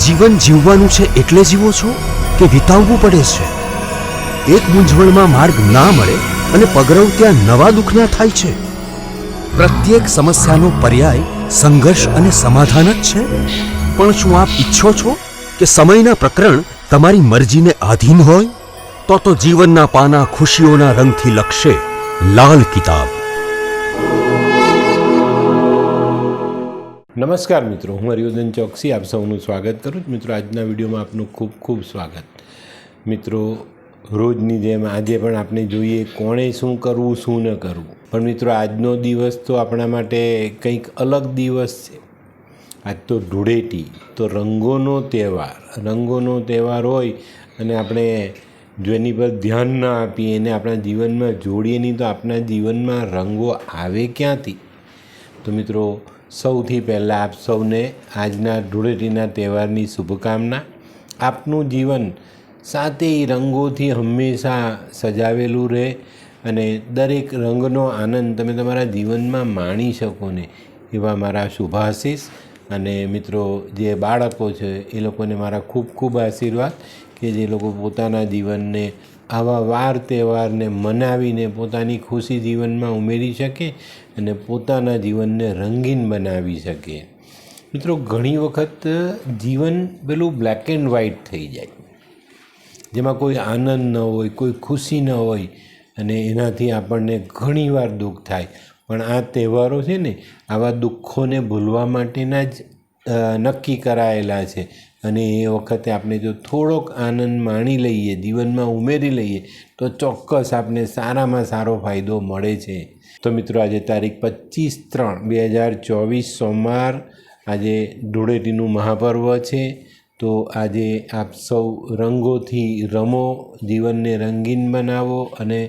જીવન જીવવાનું છે એટલે જીવો છો કે વિતાવવું પડે છે? એક મૂંઝવણમાં માર્ગ ના મળે અને પગરવ ત્યાં નવા દુઃખના થાય છે. પ્રત્યેક સમસ્યાનો પર્યાય સંઘર્ષ અને સમાધાન જ છે. પણ શું આપ ઈચ્છો છો કે સમયના પ્રકરણ તમારી મરજીને આધીન હોય? તો જીવનના પાના ખુશીઓના રંગથી લખશે લાલ કિતાબ. નમસ્કાર મિત્રો, હું હરિવર્ધન ચોકસી આપ સૌનું સ્વાગત કરું છું. મિત્રો, આજના વિડીયોમાં આપનું ખૂબ ખૂબ સ્વાગત. મિત્રો, રોજની જેમ આજે પણ આપણે જોઈએ કોણે શું કરવું શું ન કરવું. પણ મિત્રો, આજનો દિવસ તો આપણા માટે કંઈક અલગ દિવસ છે. આજ તો ધૂળેટી, તો રંગોનો તહેવાર હોય અને આપણે જો એની પર ધ્યાન ના આપીએ એને આપણા જીવનમાં જોડીએ નહીં તો આપણા જીવનમાં રંગો આવે ક્યાંથી? તો મિત્રો, સૌથી પહેલાં આપ સૌને આજના ધૂળેટીના તહેવારની શુભકામના. આપનું જીવન સાતેય રંગોથી હંમેશા સજાવેલું રહે અને દરેક રંગનો આનંદ તમે તમારા જીવનમાં માણી શકો ને એવા મારા શુભાશીષ. અને મિત્રો, જે બાળકો છે એ લોકોને મારા ખૂબ ખૂબ આશીર્વાદ કે જે લોકો પોતાના જીવનને આવા વાર તહેવારને મનાવીને પોતાની ખુશી જીવનમાં ઉમેરી શકે અને પોતાના જીવનને રંગીન બનાવી શકે. મિત્રો, ઘણી વખત જીવન પેલું બ્લેક એન્ડ વ્હાઇટ થઈ જાય, જેમાં કોઈ આનંદ ન હોય, કોઈ ખુશી ન હોય અને એનાથી આપણને ઘણીવાર દુઃખ થાય. પણ આ તહેવારો છે ને આવા દુઃખોને ભૂલવા માટેના જ નક્કી કરાયેલા છે. અને એ વખતે આપણે જો થોડોક આનંદ માણી લઈએ, જીવનમાં ઉમેરી લઈએ તો ચોક્કસ આપણે સારામાં સારો ફાયદો મળે છે. તો મિત્રો, આજે તારીખ 25/3/2024 સોમવાર, આજે ધૂળેટીનું મહાપર્વ છે. તો આજે આપ સૌ રંગોથી રમો, જીવનને રંગીન બનાવો અને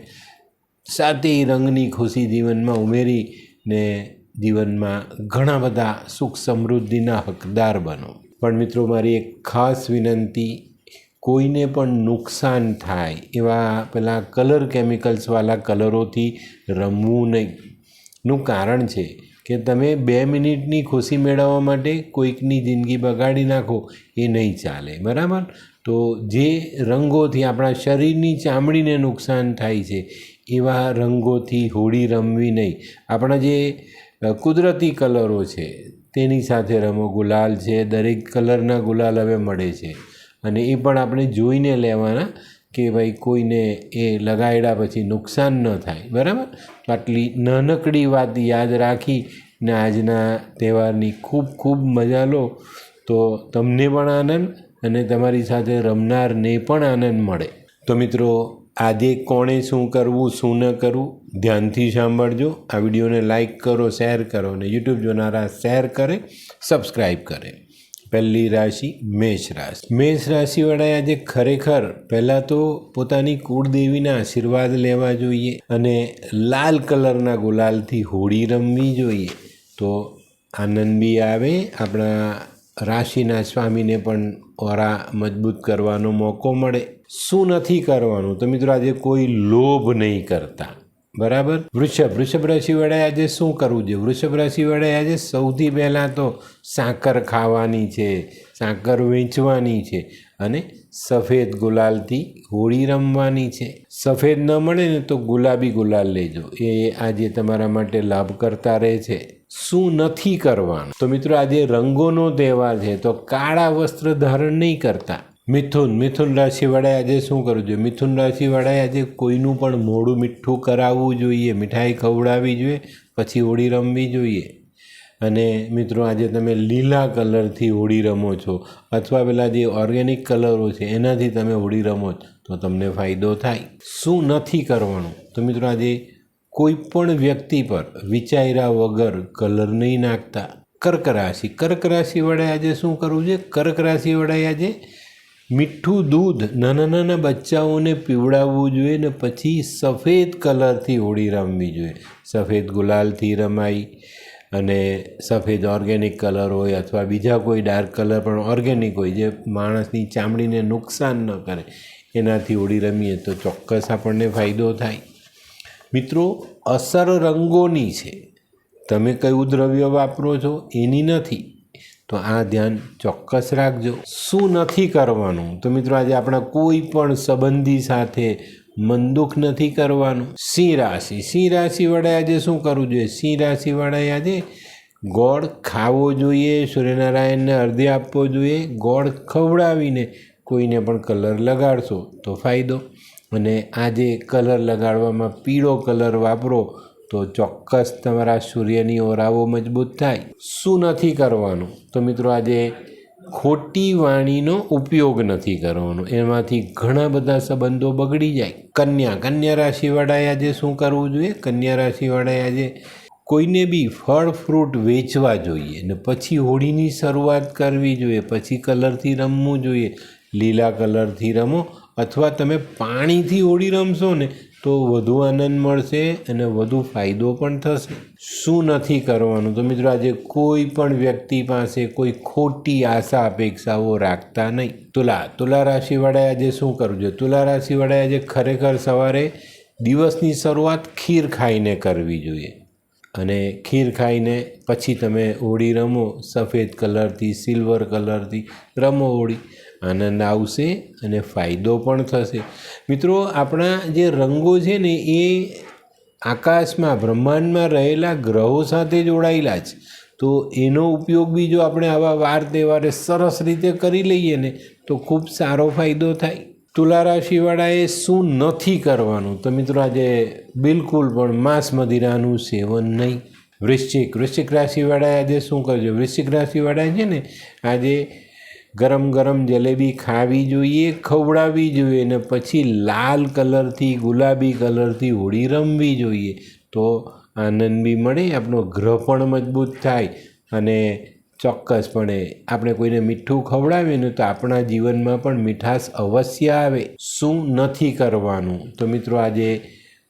સાતેય રંગની ખુશી જીવનમાં ઉમેરીને જીવનમાં ઘણા બધા સુખ સમૃદ્ધિના હકદાર બનો. પણ મિત્રો, મારી એક ખાસ વિનંતી, કોઈને પણ નુકસાન થાય એવા પેલા કલર કેમિકલ્સવાળા કલરોથી રમવું નહીં. નું કારણ છે કે તમે 2 મિનિટની ખુશી મેળવવા માટે કોઈકની જિંદગી બગાડી નાખો, એ નહીં ચાલે, બરાબર? તો જે રંગોથી આપણા શરીરની ચામડીને નુકસાન થાય છે એવા રંગોથી હોળી રમવી નહીં. આપણા જે કુદરતી કલરો છે તેની સાથે રમો. ગુલાલ છે, દરેક કલરના ગુલાલ હવે મળે છે અને એ પણ આપણે જોઈને લેવાના કે ભાઈ કોઈને એ લગાડ્યા પછી નુકસાન ન થાય, બરાબર? તો આટલી નાનકડી વાત યાદ રાખીને આજના તહેવારની ખૂબ ખૂબ મજા લો તો તમને પણ આનંદ અને તમારી સાથે રમનારને પણ આનંદ મળે. તો મિત્રો, આજે કોણે શું કરવું શું ન કરવું ધ્યાનથી સાંભળજો. આ વિડીયોને લાઈક કરો, શેર કરો અને યુટ્યુબ જોનારા શેર કરે, સબસ્ક્રાઈબ કરે. પહેલી રાશિ મેષ રાશિ. મેષ રાશિવાળાએ આજે ખરેખર પહેલાં તો પોતાની કુળદેવીના આશીર્વાદ લેવા જોઈએ અને લાલ કલરના ગુલાલથી હોળી રમવી જોઈએ. તો આનંદ બી આવે, આપણા રાશિના સ્વામીને પણ ઓરા મજબૂત કરવાનો મોકો મળે. શું નથી કરવાનું? તો મિત્રો, આજે કોઈ લોભ નહીં કરતા, બરાબર? વૃષભ રાશિવાળાએ આજે શું કરવું જોઈએ? વૃષભ રાશિવાળાએ આજે સૌથી પહેલાં તો સાકર ખાવાની છે, સાકર વેચવાની છે અને સફેદ ગુલાલથી હોળી રમવાની છે. સફેદ ન મળે ને તો ગુલાબી ગુલાલ લેજો, એ આજે તમારા માટે લાભ કરતા રહે છે. શું નથી કરવાનું? તો મિત્રો, આજે રંગોનો તહેવાર છે તો કાળા વસ્ત્ર ધારણ નહીં કરતા. મિથુન રાશિવાળાએ આજે શું કરવું જોઈએ? મિથુન રાશિવાળાએ આજે કોઈનું પણ મોઢું મીઠું કરાવવું જોઈએ, મીઠાઈ ખવડાવવી જોઈએ, પછી હોળી રમવી જોઈએ. અને મિત્રો, આજે તમે લીલા કલરથી હોળી રમો છો અથવા પેલા જે ઓર્ગેનિક કલરો છે એનાથી તમે હોળી રમો તો તમને ફાયદો થાય. શું નથી કરવાનું? તો મિત્રો, આજે કોઈ પણ વ્યક્તિ પર વિચાર્યા વગર કલર નહીં નાખતા. કર્ક રાશિવાળાએ આજે શું કરવું છે? કર્ક રાશિવાળાએ આજે મીઠું દૂધ નાના બચ્ચાઓને પીવડાવવું જોઈએ ને પછી સફેદ કલરથી હોળી રમવી જોઈએ. સફેદ ગુલાલથી રમાય અને સફેદ ઓર્ગેનિક કલર હોય અથવા બીજા કોઈ ડાર્ક કલર પણ ઓર્ગેનિક હોય જે માણસની ચામડીને નુકસાન ન કરે એનાથી હોળી રમીએ તો ચોક્કસ આપણને ફાયદો થાય. મિત્રો, અસર રંગોની છે, તમે કયું દ્રવ્ય વાપરો છો એની નથી. તો આ ધ્યાન ચોક્કસ રાખજો. શું નથી કરવાનું? તો મિત્રો આજે આપણા કોઈ પણ સંબંધી સાથે મનદુખ નથી કરવાનું. સિંહ રાશિ વડે આજે શું કરવું જોઈએ? સિંહ રાશિવાળાએ આજે ગોળ ખાવો જોઈએ, સૂર્યનારાયણને અર્ધ્ય આપવો જોઈએ. ગોળ ખવડાવીને કોઈને પણ કલર લગાડશો તો ફાયદો. અને આજે કલર લગાડવામાં પીળો કલર વાપરો તો ચોક્કસ તમારા સૂર્યની ઓરાઓ મજબૂત થાય. શું નથી કરવાનું? તો મિત્રો આજે ખોટી વાણીનો ઉપયોગ નથી કરવાનો, એમાંથી ઘણા બધા સંબંધો બગડી જાય. કન્યા રાશિવાળાએ આજે શું કરવું જોઈએ? કન્યા રાશિવાળાએ આજે કોઈને બી ફળ ફ્રૂટ વેચવા જોઈએ ને પછી હોળીની શરૂઆત કરવી જોઈએ. પછી કલરથી રમવું જોઈએ. લીલા કલરથી રમો અથવા તમે પાણીથી હોળી રમશો ને તો વધુ આનંદ મળશે અને વધુ ફાયદો પણ થશે. શું નથી કરવાનું? તો મિત્રો આજે કોઈ પણ વ્યક્તિ પાસે કોઈ ખોટી આશા અપેક્ષાઓ રાખતા નહીં. તુલા રાશિવાળાએ આજે શું કરવું જોઈએ? તુલા રાશિવાળાએ આજે ખરેખર સવારે દિવસની શરૂઆત ખીર ખાઈને કરવી જોઈએ. અને ખીર ખાઈને પછી તમે હોળી રમો. સફેદ કલરથી, સિલ્વર કલરથી રમો હોળી. આનંદ આવશે અને ફાયદો પણ થશે. મિત્રો આપણા જે રંગો છે ને એ આકાશમાં બ્રહ્માંડમાં રહેલા ગ્રહો સાથે જોડાયેલા છે. તો એનો ઉપયોગ બી જો આપણે આવા વાર તહેવારે સરસ રીતે કરી લઈએ ને તો ખૂબ સારો ફાયદો થાય. તુલા રાશિવાળાએ શું નથી કરવાનું? તો મિત્રો આજે બિલકુલ પણ માંસ મદિરાનું સેવન નહીં. વૃશ્ચિક રાશિવાળાએ આજે શું કરજો? વૃશ્ચિક રાશિવાળાએ છે ને આજે ગરમ જલેબી ખાવી જોઈએ, ખવડાવવી જોઈએ ને પછી લાલ કલરથી, ગુલાબી કલરથી હોળી રમવી જોઈએ. તો આનંદ બી મળે, આપણો ગ્રહ પણ મજબૂત થાય અને ચોક્કસપણે આપણે કોઈને મીઠું ખવડાવીએ ને તો આપણા જીવનમાં પણ મીઠાશ અવશ્ય આવે. શું નથી કરવાનું? તો મિત્રો આજે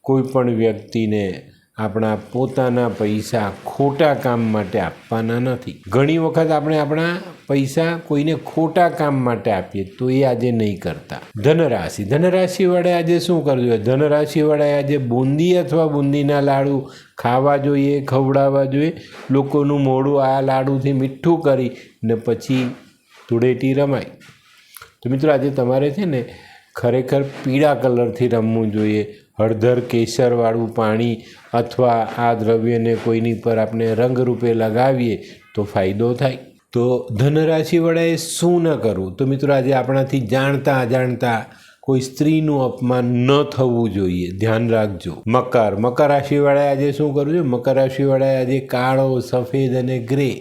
કોઈ પણ વ્યક્તિને આપણા પોતાના પૈસા ખોટા કામ માટે આપવાના નથી. ઘણી વખત આપણે આપણા પૈસા કોઈને ખોટા કામ માટે આપીએ તો એ આજે નહીં કરતા. ધનરાશિવાળાએ આજે શું કરવું જોઈએ? ધનરાશિવાળાએ આજે બુંદી અથવા બુંદીના લાડુ ખાવા જોઈએ, ખવડાવવા જોઈએ. લોકોનું મોઢું આ લાડુથી મીઠું કરી ને પછી ધૂળેટી રમાય. તો મિત્રો આજે તમારે છે ને ખરેખર પીળા કલરથી રમવું જોઈએ. હળદર કેસરવાળું પાણી અથવા આ દ્રવ્યને કોઈની પર આપણે રંગરૂપે લગાવીએ તો ફાયદો થાય. તો ધનરાશિવાળાએ શું ન કરવું? તો મિત્રો આજે આપણાથી જાણતા અજાણતા કોઈ સ્ત્રીનું અપમાન ન થવું જોઈએ, ધ્યાન રાખજો. મકર રાશિવાળાએ આજે શું કરવું જોઈએ? મકર રાશિવાળાએ આજે કાળો, સફેદ અને ગ્રે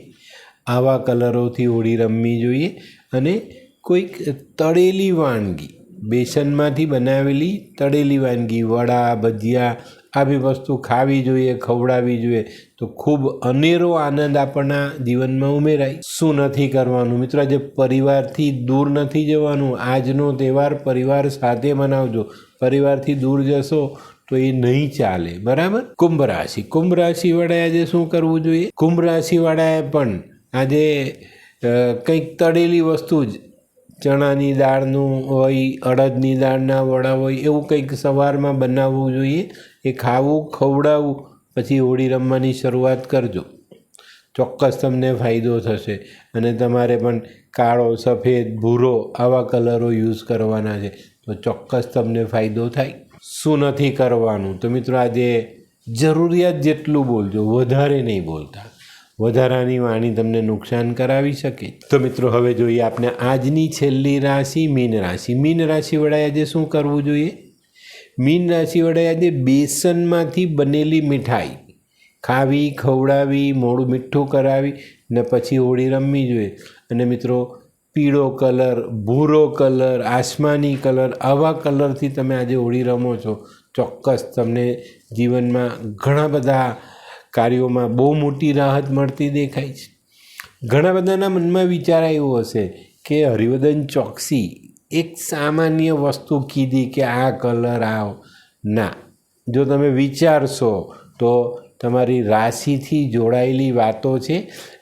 આવા કલરોથી હોળી રમવી જોઈએ. અને કોઈક તળેલી વાનગી, બેસનમાંથી બનાવેલી તળેલી વાનગી, વડા, ભજીયા આવી વસ્તુ ખાવી જોઈએ, ખવડાવવી જોઈએ. તો ખૂબ અનેરો આનંદ આપણા જીવનમાં ઉમેરાય. શું નથી કરવાનું? મિત્રો આજે પરિવારથી દૂર નથી જવાનું. આજનો તહેવાર પરિવાર સાથે મનાવજો. પરિવારથી દૂર જશો તો એ નહીં ચાલે, બરાબર? કુંભ રાશિવાળાએ આજે શું કરવું જોઈએ? કુંભ રાશિવાળાએ પણ આજે કંઈક તળેલી વસ્તુ જ, ચણાની દાળનું હોય, અડદની દાળના વડા હોય, એવું કંઈક સવારમાં બનાવવું જોઈએ. એ ખાવું, ખવડાવવું, પછી હોળી રમવાની શરૂઆત કરજો. ચોક્કસ તમને ફાયદો થશે. અને તમારે પણ કાળો, સફેદ, ભૂરો આવા કલરો યુઝ કરવાના છે તો ચોક્કસ તમને ફાયદો થાય. શું નથી કરવાનું? તો મિત્રો આજે જરૂરિયાત જેટલું બોલજો, વધારે નહીં બોલતા. વધારાની વાણી તમને નુકસાન કરાવી શકે. તો મિત્રો હવે જોઈએ આપણે આજની છેલ્લી રાશિ મીન રાશિવાળાએ આજે શું કરવું જોઈએ? મીન રાશિવાળાએ આજે બેસનમાંથી બનેલી મીઠાઈ ખાવી, ખવડાવી, મોઢું મીઠું કરાવી ને પછી હોળી રમવી જોઈએ. અને મિત્રો પીળો કલર, ભૂરો કલર, આસમાની કલર આવા કલરથી તમે આજે હોળી રમો છો, ચોક્કસ તમને જીવનમાં ઘણા બધા કાર્યોમાં બહુ મોટી રાહત મળતી દેખાય છે. ઘણા બધાના મનમાં વિચાર આવ્યો હશે કે હરિવર્ધન ચોકસી એક સામાન્ય વસ્તુ કીધી કે આ કલર આવ. ના, જો તમે વિચારશો તો તમારી રાશિથી જોડાયેલી વાતો છે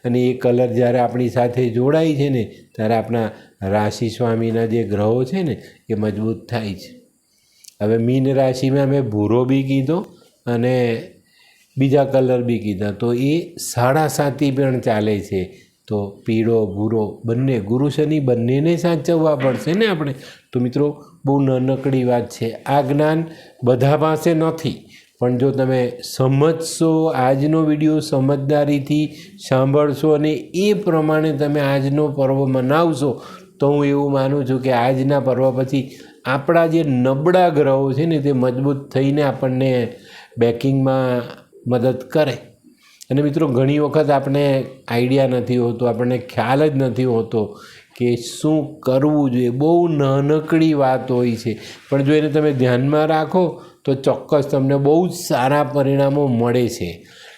અને એ કલર જ્યારે આપણી સાથે જોડાય છે ને ત્યારે આપણા રાશિ સ્વામીના જે ગ્રહો છે ને એ મજબૂત થાય છે. હવે મીન રાશિમાં મેં ભૂરો બી કીધો અને બીજા કલર બી કીધા, તો એ 7.5 પણ ચાલે છે. તો પીળો ભૂરો બંને ગુરુ શનિ બંનેને સાચવવા પડશે ને આપણે. તો મિત્રો બહુ નાનકડી વાત છે. આ જ્ઞાન બધા પાસે નથી, પણ જો તમે સમજશો, આજનો વિડીયો સમજદારીથી સાંભળશો અને એ પ્રમાણે તમે આજનો પર્વ મનાવશો, તો હું એવું માનું છું કે આજના પર્વ પછી આપણા જે નબળા ગ્રહો છે ને તે મજબૂત થઈને આપણને બેકિંગમાં મદદ કરે. અને મિત્રો ઘણી વખત આપણે આઈડિયા નથી હોતો, આપણને ખ્યાલ જ નથી હોતો કે શું કરવું જોઈએ. બહુ નાનકડી વાત હોય છે, પણ જો એને તમે ધ્યાનમાં રાખો તો ચોક્કસ તમને બહુ જ સારા પરિણામો મળે છે.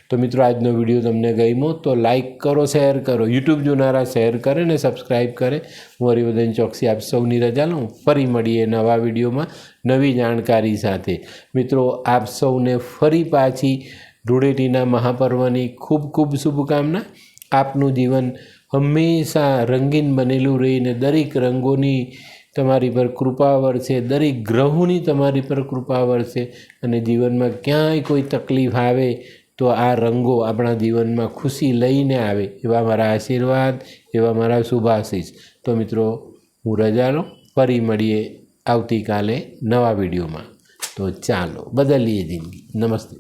તો મિત્રો આજનો વિડીયો તમને ગમ્યો તો લાઈક કરો, શેર કરો. યુટ્યુબ જોનારા શેર કરે ને સબસ્ક્રાઈબ કરે. હું હરિવર્ધન ચોકસી આપ સૌની રજા લઉં. ફરી મળીએ નવા વિડીયોમાં નવી જાણકારી સાથે. મિત્રો આપ સૌને ફરી પાછી ધૂળેટીના મહાપર્વની ખૂબ ખૂબ શુભકામના. આપનું જીવન હંમેશા રંગીન બનેલું રહીને દરેક રંગોની તમારી પર કૃપા વરસે, દરેક ગ્રહોની તમારી પર કૃપા વરસે, અને જીવનમાં ક્યાંય કોઈ તકલીફ આવે તો આ રંગો આપણા જીવનમાં ખુશી લઈને આવે, એવા મારા આશીર્વાદ, એવા મારા શુભાશીષ. તો મિત્રો હું રજા લઉં. ફરી મળીએ આવતીકાલે નવા વિડીયોમાં. તો ચાલો બદલીએ જિંદગી. નમસ્તે.